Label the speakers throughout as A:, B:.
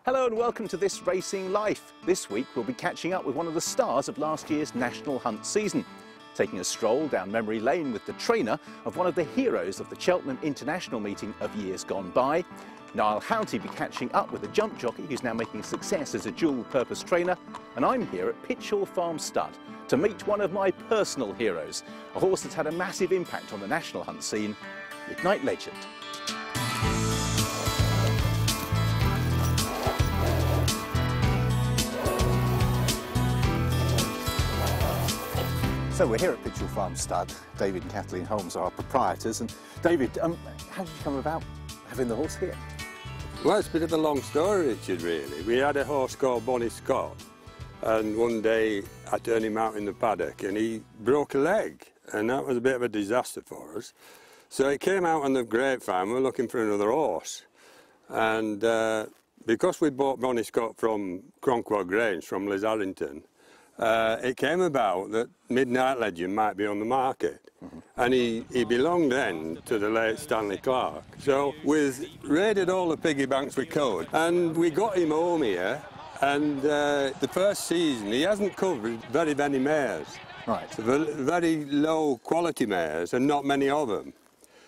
A: Hello and welcome to This Racing Life. This week we'll be catching up with one of the stars of last year's National Hunt season, taking a stroll down memory lane with the trainer of one of the heroes of the Cheltenham International meeting of years gone by. Niall Houghty will be catching up with a jump jockey who's now making success as a dual-purpose trainer, and I'm here at Pitchall Stud to meet one of my personal heroes, a horse that's had a massive impact on the National Hunt scene, Midnight Legend. So we're here at Pitchall Stud. David and Kathleen Holmes are our proprietors. And David, how did you come about having the horse here?
B: Well, it's a bit of a long story, Richard, really. We had a horse called Bonnie Scott, and one day I turned him out in the paddock and he broke a leg, and that was a bit of a disaster for us. So he came out on the grapevine, we were looking for another horse. And because we bought Bonnie Scott from Cronquod Grange, from Liz Harrington, it came about that Midnight Legend might be on the market. And he belonged then to the late Stanley Clark. So we raided all the piggy banks we could, and we got him home here. And the first season, he hasn't covered very many mares.
A: Right.
B: Very low quality mares, and not many of them.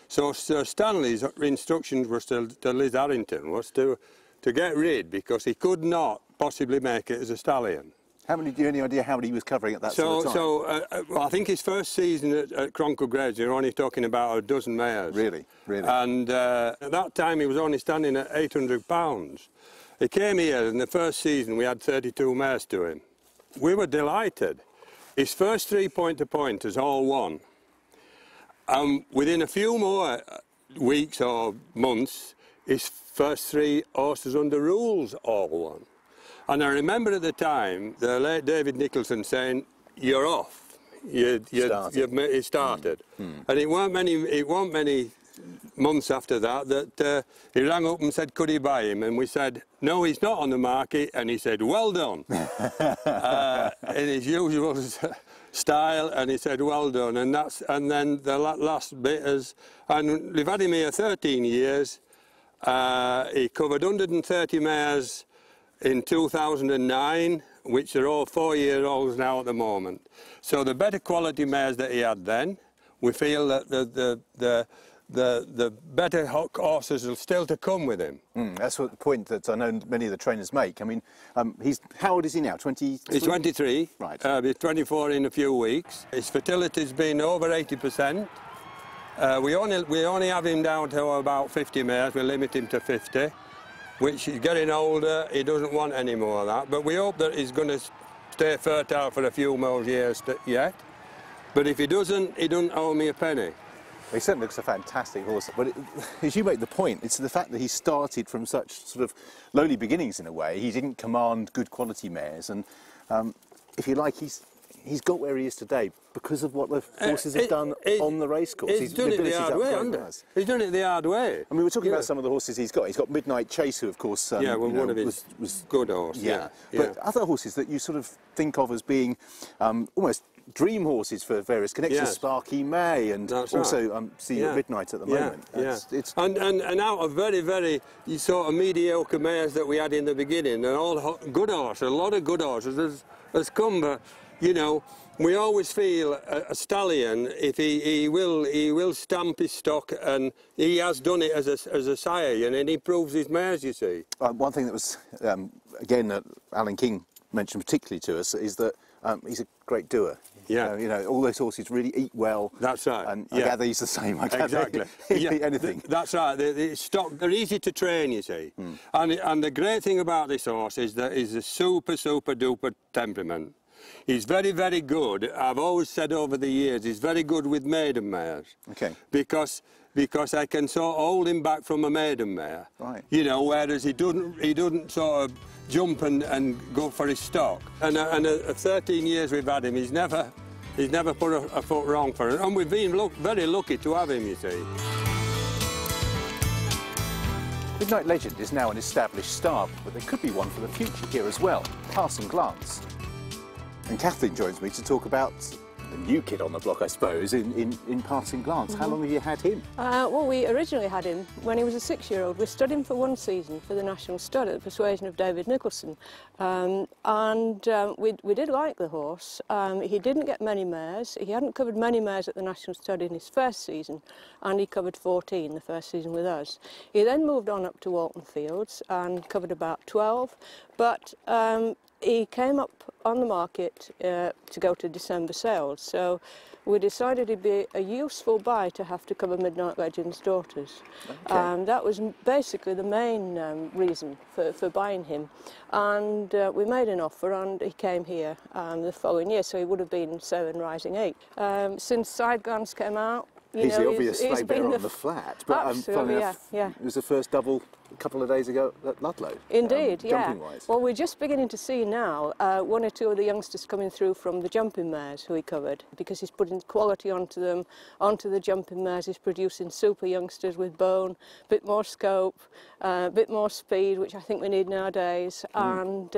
B: So Sir Stanley's instructions were to Liz Harrington was to get rid, because he could not possibly make it as a stallion.
A: Do you have any idea how many he was covering at that sort of time?
B: Well, I think his first season at Cronquod Grange, they were only talking about a dozen mares.
A: Really? Really?
B: And at that time, he was only standing at 800 pounds. He came here, and the first season, we had 32 mares to him. We were delighted. His first 3 point-to-pointers all won. Within a few more weeks or months, his first 3 horses under rules all won. And I remember at the time, the late David Nicholson saying, "You're off. It started." And it weren't many months after that he rang up and said, could he buy him? And we said, no, he's not on the market. And he said, well done. In his usual style, and he said, well done. And then the last bit is, and we've had him here 13 years. He covered 130 mares in 2009, which are all 4-year-olds now at the moment. So the better quality mares that he had then, we feel that the better horses are still to come with him.
A: That's what the point that I know many of the trainers make. I mean, how old is he now? 23?
B: He's 23.
A: Right.
B: He's 24 in a few weeks. His fertility's been over 80%. We only have him down to about 50 mares. We limit him to 50. Which he's getting older, he doesn't want any more of that. But we hope that he's going to stay fertile for a few more years yet. But if he doesn't owe me a penny.
A: He certainly looks a fantastic horse. But as you make the point, it's the fact that he started from such sort of lowly beginnings in a way. He didn't command good quality mares. And if you like, he's got where he is today because of what the horses have done on the racecourse.
B: He's done it the hard way, hasn't he? He's done it the hard way.
A: I mean, we're talking about some of the horses he's got. He's got Midnight Chase, who, of course,
B: one of his was good horse.
A: Yeah. But other horses that you sort of think of as being almost dream horses for various connections, Sparky May, and also See You at Midnight at the moment.
B: And out of very sort of mediocre mares that we had in the beginning, and all good horses, a lot of good horses has come. But, you know, we always feel a stallion, if he will stamp his stock, and he has done it as a sire, and he proves his mares, you see.
A: One thing that was, again, Alan King mentioned particularly to us, is that he's a great doer.
B: Yeah.
A: You know, all those horses really eat well.
B: That's right.
A: And I gather he's the same.
B: Exactly.
A: Anything.
B: That's right. They're easy to train, you see. And the great thing about this horse is that he's a super duper temperament. He's very good. I've always said over the years, he's very good with maiden mares. Okay. Because I can sort of hold him back from a maiden mare. Right. You know, whereas he doesn't sort of jump and go for his stock. And 13 years we've had him, he's never put a foot wrong for it. And we've been very lucky to have him, you see.
A: Midnight Legend is now an established star, but there could be one for the future here as well, Passing Glance. And Kathleen joins me to talk about a new kid on the block, I suppose, in Passing Glance. How long have you had him?
C: Well, we originally had him when he was a 6-year-old. We stud him for 1 season for the National Stud at the persuasion of David Nicholson. We did like the horse. He didn't get many mares. He hadn't covered many mares at the National Stud in his first season, and he covered 14 the first season with us. He then moved on up to Walton Fields and covered about 12, but he came up on the market to go to December sales, so we decided it'd be a useful buy to have to cover Midnight Legend's daughters. Okay. That was basically the main reason for buying him, and we made an offer and he came here the following year, so he would have been 7 rising 8. Since Side Glance came out,
A: he's the obvious sleigh bearer on the flat, but
C: absolutely, yeah.
A: It was the first double a couple of days ago at Ludlow.
C: Indeed, yeah.
A: Jumping-wise.
C: Well, we're just beginning to see now 1 or 2 of the youngsters coming through from the jumping mares who he covered, because he's putting quality onto them, onto the jumping mares. He's producing super youngsters with bone, a bit more scope, a bit more speed, which I think we need nowadays, and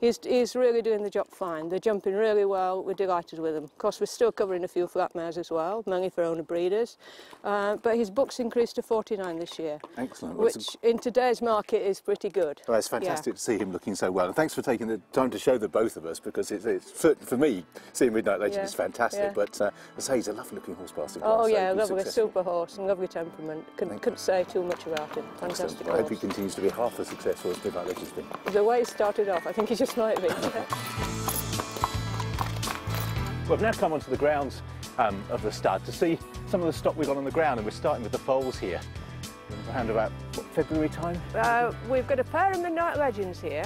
C: he's really doing the job fine. They're jumping really well. We're delighted with them. Of course, we're still covering a few flat mares as well, mainly for owner breeders, but his book's increased to 49 this year.
A: Excellent.
C: Which in today's market is pretty good.
A: Well, it's fantastic to see him looking so well, and thanks for taking the time to show the both of us, because it's for me, seeing Midnight Legend is fantastic, but as I say, he's a lovely looking horse, Passing Glance.
C: Oh yeah,
A: so
C: lovely, super horse and lovely temperament. Couldn't say too much about him. Fantastic horse.
A: I hope he continues to be half as successful as Midnight Legend's been.
C: The way he started off, I think he just might be.
A: We've now come onto the grounds of the stud to see some of the stock we've got on the ground, and we're starting with the foals here. Around about, what, February time?
C: We've got a pair of Midnight Legends here.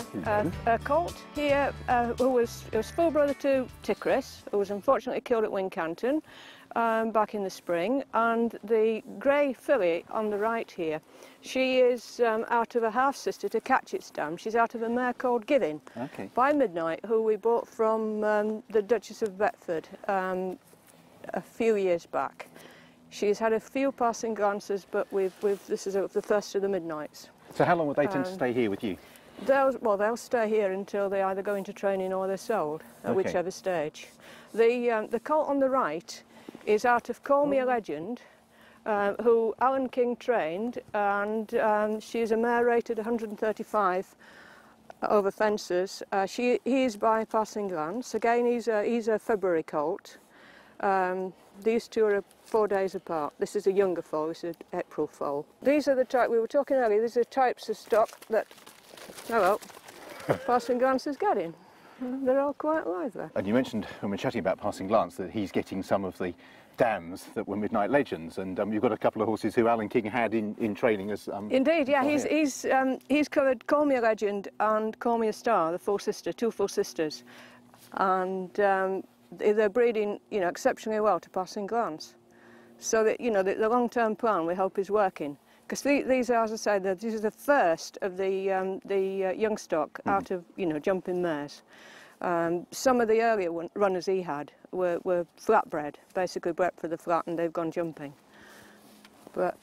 C: A colt here who was full brother to Ticris, who was unfortunately killed at Wincanton back in the spring, and the grey filly on the right here. She is out of a half-sister to Catchett's Dam. She's out of a mare called Giving by Midnight, who we bought from the Duchess of Bedford a few years back. She's had a few passing glances, but this is the first of the Midnights.
A: So how long would they tend to stay here with you?
C: They'll stay here until they either go into training or they're sold, at whichever stage. The colt on the right is out of Call Me a Legend, who Alan King trained, and she's a mare rated 135 over fences. He is by Passing Glance. Again, he's a February colt. These two are 4 days apart. This is a younger foal, this is an April foal. These are the type, we were talking earlier, these are types of stock that, Passing Glance is getting. They're all quite lively. And
A: you mentioned, when we were chatting about Passing Glance, that he's getting some of the dams that were Midnight Legends, and you've got a couple of horses who Alan King had in training as...
C: Indeed, yeah, he's covered Call Me a Legend and Call Me a Star, the two full sisters. And they're breeding, exceptionally well to Passing Glance. So that, the long-term plan we hope is working. Because these are, as I say, this is the first of the young stock out of, jumping mares. Some of the earlier runners he had were flat-bred, basically bred for the flat, and they've gone jumping. But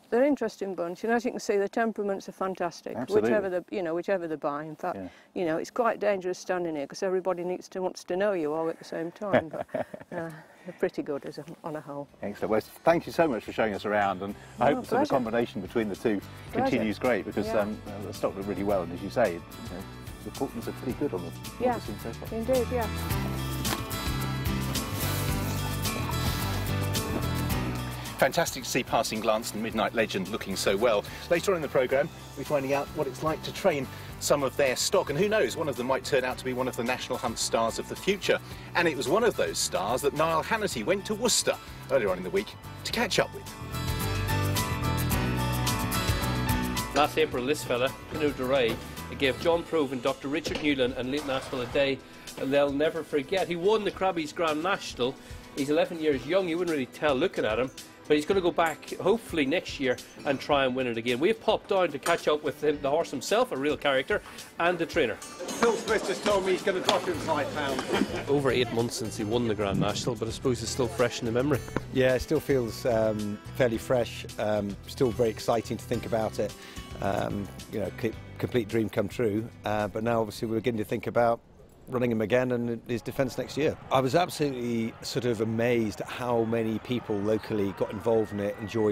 C: they're an interesting bunch, and as you can see, the temperaments are fantastic.
A: Absolutely.
C: Whichever they buy. In fact, it's quite dangerous standing here because everybody wants to know you all at the same time. But, they're pretty good on a whole.
A: Excellent. Well, thank you so much for showing us around, and I hope that the combination between the two continues great, because the stock look really well, and as you say, the Portmans are pretty good on the what we've seen so far.
C: Indeed, yeah.
A: Fantastic to see Passing Glance and Midnight Legend looking so well. Later on in the programme, we're finding out what it's like to train some of their stock, and who knows, one of them might turn out to be one of the National Hunt stars of the future. And it was one of those stars that Niall Hannity went to Worcester earlier on in the week to catch up with.
D: Last April, this fella, Canute de Ray, gave John Prove and Dr. Richard Newland and Leighton Aspel a day, and they'll never forget. He won the Crabbe's Grand National. He's 11 years young, you wouldn't really tell looking at him, but he's going to go back hopefully next year and try and win it again. We've popped down to catch up with him, the horse himself, a real character, and the trainer.
E: Phil Smith just told me he's going to drop him 5 pounds.
D: Over 8 months since he won the Grand National, but I suppose it's still fresh in the memory.
F: Yeah, it still feels fairly fresh, still very exciting to think about it. Complete dream come true, but now obviously we're beginning to think about running him again and his defence next year. I was absolutely sort of amazed at how many people locally got involved in it, enjoyed